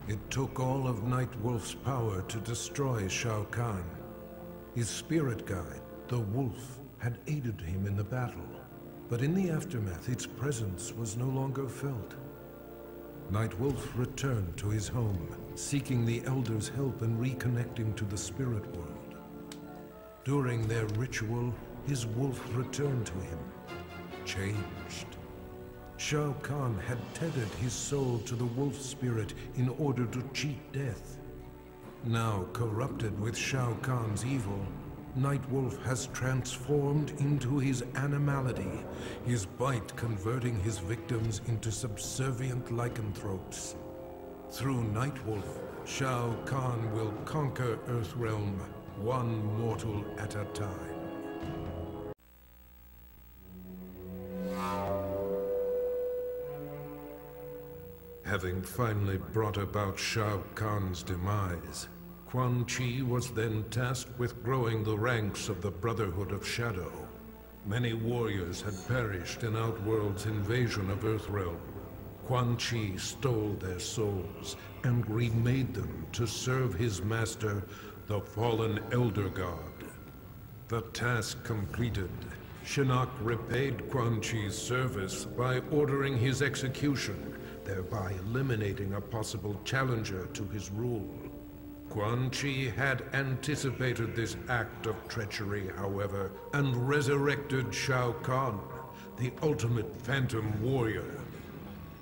It took all of Nightwolf's power to destroy Shao Kahn. His spirit guide, the Wolf, had aided him in the battle, but in the aftermath its presence was no longer felt. Nightwolf returned to his home, seeking the Elder's help in reconnecting to the spirit world. During their ritual, his wolf returned to him, changed. Shao Kahn had tethered his soul to the wolf spirit in order to cheat death. Now corrupted with Shao Kahn's evil, Nightwolf has transformed into his animality, his bite converting his victims into subservient lycanthropes. Through Nightwolf, Shao Kahn will conquer Earthrealm, one mortal at a time. Having finally brought about Shao Kahn's demise, Quan Chi was then tasked with growing the ranks of the Brotherhood of Shadow. Many warriors had perished in Outworld's invasion of Earthrealm. Quan Chi stole their souls and remade them to serve his master, the fallen Elder God. The task completed, Shinnok repaid Quan Chi's service by ordering his execution, thereby eliminating a possible challenger to his rule. Quan Chi had anticipated this act of treachery, however, and resurrected Shao Kahn, the ultimate phantom warrior.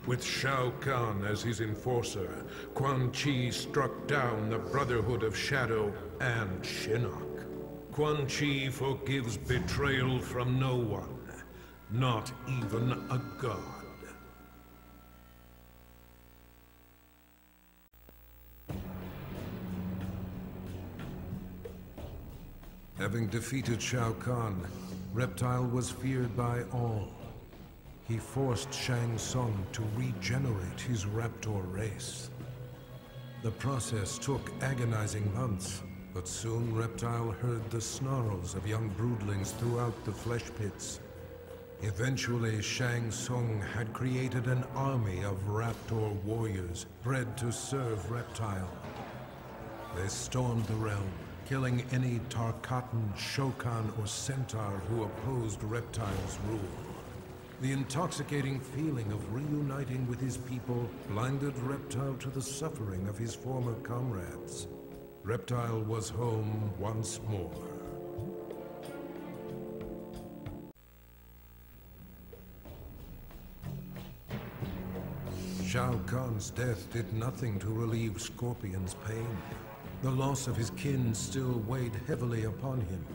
With Shao Kahn as his enforcer, Quan Chi struck down the Brotherhood of Shadow and Shinnok. Quan Chi forgives betrayal from no one, not even a god. Having defeated Shao Kahn, Reptile was feared by all. He forced Shang Tsung to regenerate his raptor race. The process took agonizing months, but soon Reptile heard the snarls of young broodlings throughout the flesh pits. Eventually, Shang Tsung had created an army of raptor warriors bred to serve Reptile. They stormed the realm, killing any Tarkatan, Shokan, or Centaur who opposed Reptile's rule. The intoxicating feeling of reuniting with his people blinded Reptile to the suffering of his former comrades. Reptile was home once more. Shao Kahn's death did nothing to relieve Scorpion's pain. The loss of his kin still weighed heavily upon him.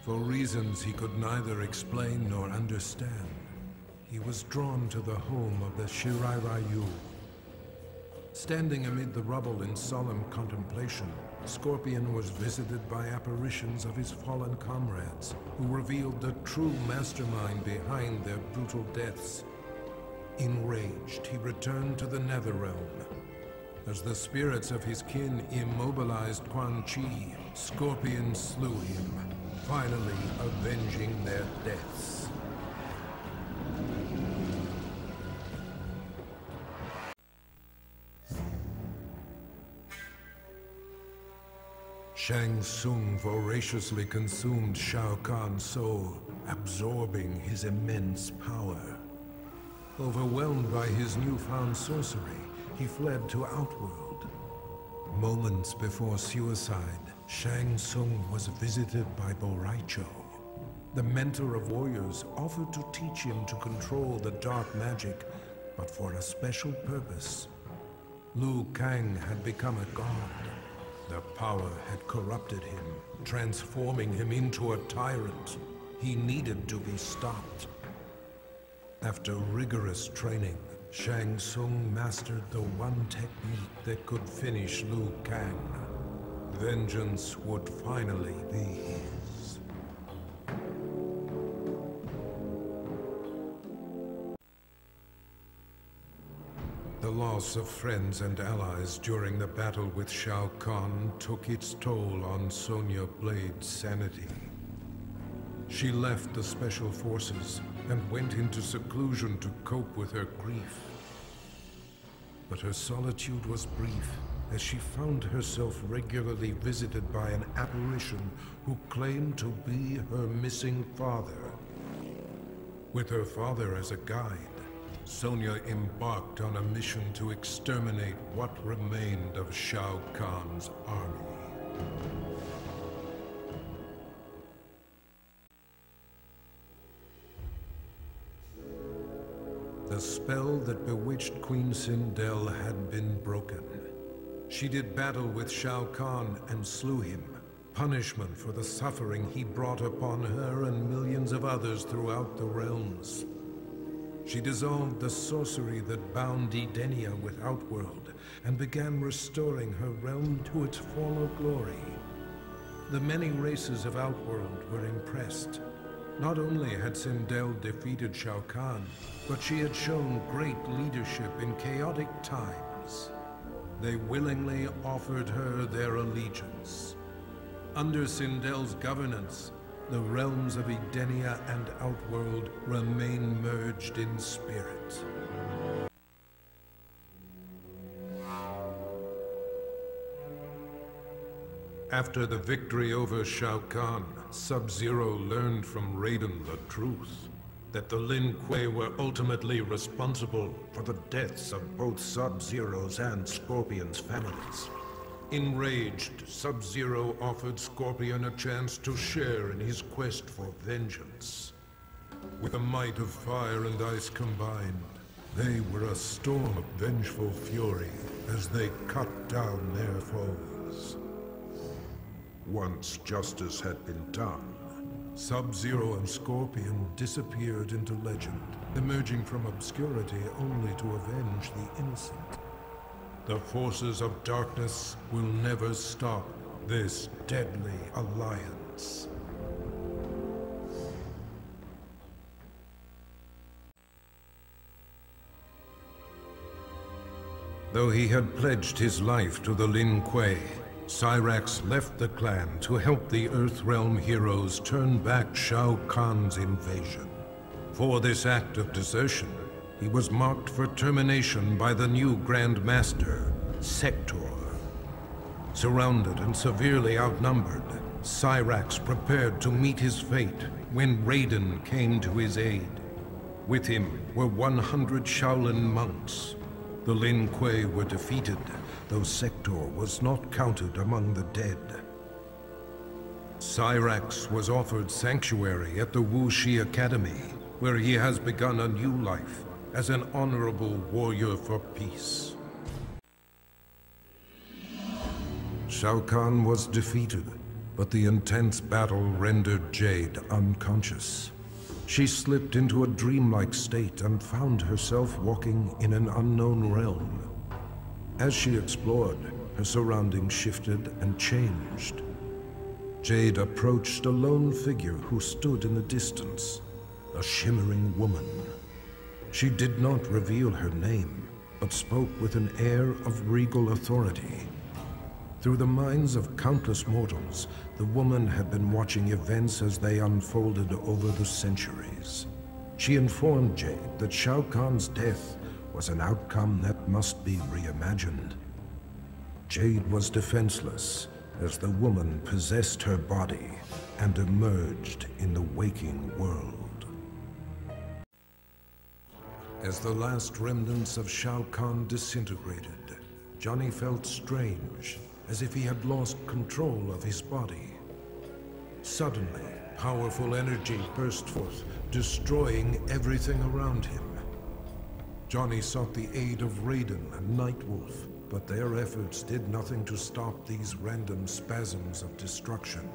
For reasons he could neither explain nor understand, he was drawn to the home of the Shirai Ryu. Standing amid the rubble in solemn contemplation, Scorpion was visited by apparitions of his fallen comrades, who revealed the true mastermind behind their brutal deaths. Enraged, he returned to the Netherrealm. As the spirits of his kin immobilized Quan Chi, Scorpion slew him, finally avenging their deaths. Shang Tsung voraciously consumed Shao Kahn's soul, absorbing his immense power. Overwhelmed by his newfound sorcery, he fled to Outworld. Moments before suicide, Shang Tsung was visited by Boraicho. The mentor of warriors offered to teach him to control the dark magic, but for a special purpose. Liu Kang had become a god. The power had corrupted him, transforming him into a tyrant. He needed to be stopped. After rigorous training, Shang Tsung mastered the one technique that could finish Liu Kang. Vengeance would finally be his. The loss of friends and allies during the battle with Shao Kahn took its toll on Sonya Blade's sanity. She left the Special Forces and went into seclusion to cope with her grief. But her solitude was brief, as she found herself regularly visited by an apparition who claimed to be her missing father. With her father as a guide, Sonia embarked on a mission to exterminate what remained of Shao Kahn's army. The spell that bewitched Queen Sindel had been broken. She did battle with Shao Kahn and slew him, punishment for the suffering he brought upon her and millions of others throughout the realms. She dissolved the sorcery that bound Edenia with Outworld and began restoring her realm to its former glory. The many races of Outworld were impressed. Not only had Sindel defeated Shao Kahn, but she had shown great leadership in chaotic times. They willingly offered her their allegiance. Under Sindel's governance, the realms of Edenia and Outworld remain merged in spirit. After the victory over Shao Kahn, Sub-Zero learned from Raiden the truth, that the Lin Kuei were ultimately responsible for the deaths of both Sub-Zero's and Scorpion's families. Enraged, Sub-Zero offered Scorpion a chance to share in his quest for vengeance. With the might of fire and ice combined, they were a storm of vengeful fury as they cut down their foes. Once justice had been done, Sub-Zero and Scorpion disappeared into legend, emerging from obscurity only to avenge the innocent. The forces of darkness will never stop this deadly alliance. Though he had pledged his life to the Lin Kuei, Cyrax left the clan to help the Earthrealm heroes turn back Shao Kahn's invasion. For this act of desertion, he was marked for termination by the new Grand Master, Sector. Surrounded and severely outnumbered, Cyrax prepared to meet his fate when Raiden came to his aid. With him were 100 Shaolin monks. The Lin Kuei were defeated, though Sector was not counted among the dead. Cyrax was offered sanctuary at the Wuxi Academy, where he has begun a new life as an honorable warrior for peace. Shao Kahn was defeated, but the intense battle rendered Jade unconscious. She slipped into a dreamlike state and found herself walking in an unknown realm. As she explored, her surroundings shifted and changed. Jade approached a lone figure who stood in the distance, a shimmering woman. She did not reveal her name, but spoke with an air of regal authority. Through the minds of countless mortals, the woman had been watching events as they unfolded over the centuries. She informed Jade that Shao Kahn's death was an outcome that must be reimagined. Jade was defenseless as the woman possessed her body and emerged in the waking world. As the last remnants of Shao Kahn disintegrated, Johnny felt strange, as if he had lost control of his body. Suddenly, powerful energy burst forth, destroying everything around him. Johnny sought the aid of Raiden and Nightwolf, but their efforts did nothing to stop these random spasms of destruction.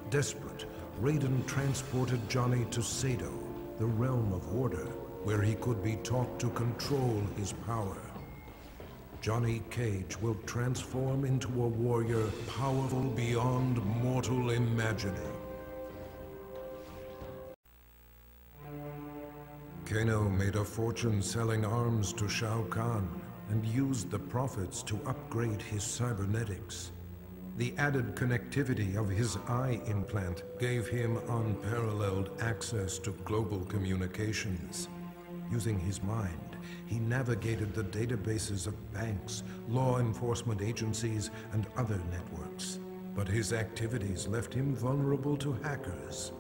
Desperate, Raiden transported Johnny to Sado, the realm of order, where he could be taught to control his power. Johnny Cage will transform into a warrior powerful beyond mortal imagining. Kano made a fortune selling arms to Shao Kahn and used the profits to upgrade his cybernetics. The added connectivity of his eye implant gave him unparalleled access to global communications. Using his mind, he navigated the databases of banks, law enforcement agencies, and other networks. But his activities left him vulnerable to hackers.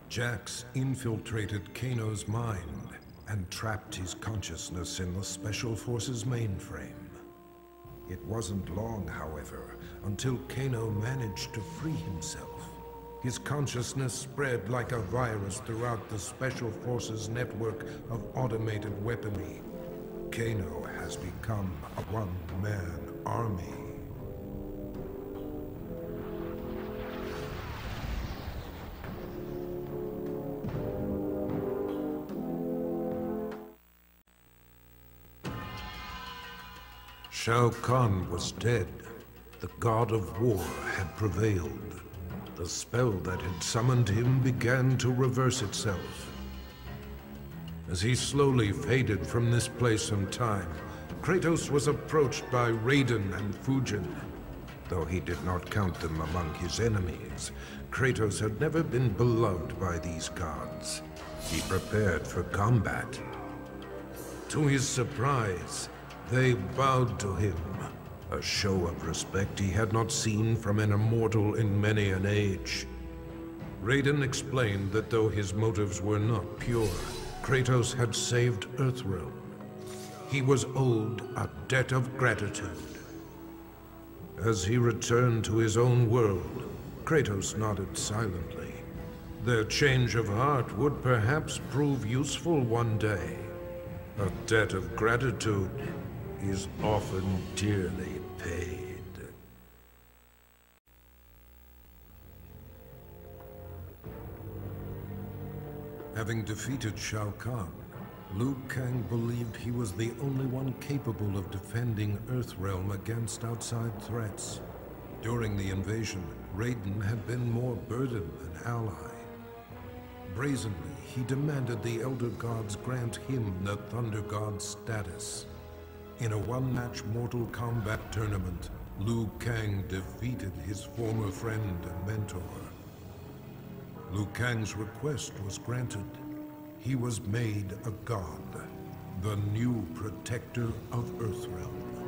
Jax infiltrated Kano's mind and trapped his consciousness in the Special Forces mainframe. It wasn't long, however, until Kano managed to free himself. His consciousness spread like a virus throughout the Special Forces network of automated weaponry. Kano has become a one-man army. Shao Kahn was dead. The god of war had prevailed. The spell that had summoned him began to reverse itself. As he slowly faded from this place and time, Kratos was approached by Raiden and Fujin. Though he did not count them among his enemies, Kratos had never been beloved by these gods. He prepared for combat. To his surprise, they bowed to him, a show of respect he had not seen from an immortal in many an age. Raiden explained that though his motives were not pure, Kratos had saved Earthrealm. He was owed a debt of gratitude. As he returned to his own world, Kratos nodded silently. Their change of heart would perhaps prove useful one day. A debt of gratitude is often dearly paid. Having defeated Shao Kahn, Liu Kang believed he was the only one capable of defending Earthrealm against outside threats. During the invasion, Raiden had been more burden than ally. Brazenly, he demanded the Elder Gods grant him the Thunder God status. In a one-match Mortal Kombat tournament, Liu Kang defeated his former friend and mentor. Liu Kang's request was granted. He was made a god, the new protector of Earthrealm.